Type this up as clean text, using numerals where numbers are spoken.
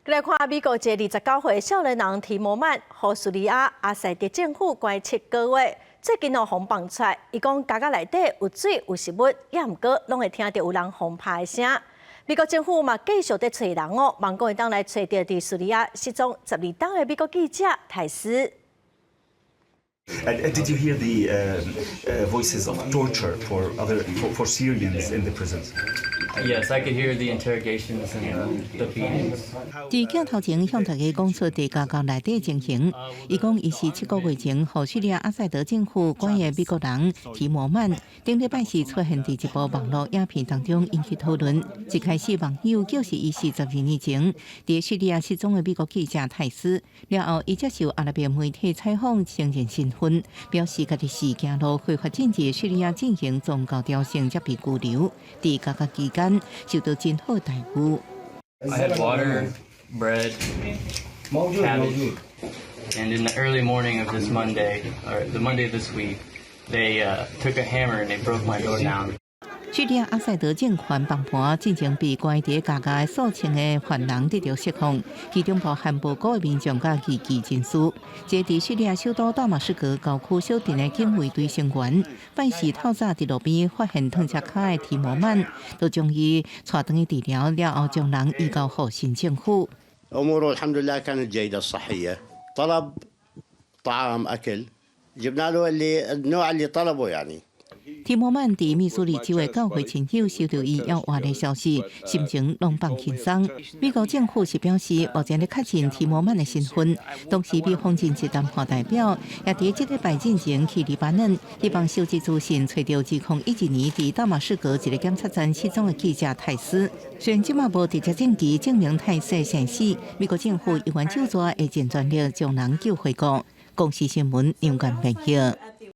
来看美国一个29岁少年人提摩曼，和叙利亚阿塞德政府关7个月，最近互放出来，伊讲家内底有水有食物，也毋过拢会听到有人轰拍的声。美国政府嘛继续在找人哦，望讲会当来找到伫叙利亚失踪12档的美国记者泰斯。 Did you hear the voices of torture for Syrians in the prisons? Yes, I could hear the interrogations and the beatings. 伫镜头前向大家讲出伫家校内底情形。伊讲，伊是7个月前，互叙利亚阿塞德政府关的美国人提摩曼，顶礼拜四出现伫一部网络影片当中引起讨论。一开始网友叫是伊42年前伫叙利亚失踪的美国记者泰斯，了后伊接受阿拉伯媒体采访，承认身份，表示家己是行路非法进入叙利亚进行宗教朝圣，才被拘留。伫家期间受到真好待遇。 I had water, bread, cabbage, and in the early morning of this Monday, or the Monday of this week, they took a hammer and they broke my door down. 叙利亚阿塞德政权崩盘进行被关伫家家数千个犯人得到释放，其中包含无辜的民众甲异己人士。这伫叙利亚首都大马士革郊区小镇的警卫队成员，拜四透早伫路边发现烫车卡的提摩曼，就将伊带回去治疗，了后将人移交给新政府。 أموره الحمد لله كانت جيدة الصحية طلب طعام أكل جبنا له النوع اللي طلبه يعني 提摩曼伫密苏里州的教会亲友收到伊要活的消息，心情拢放轻松。美国政府是表示，目前咧确认提摩曼的身份，同时美方政治谈判代表也伫即礼拜进前去黎巴嫩，希望收集资讯，找到2012年伫大马士革一个检察站失踪的记者泰斯。虽然即马无直接证据证明泰斯的生死，美国政府依然就抓会尽全力将人救回国。公司新闻杨冠平报。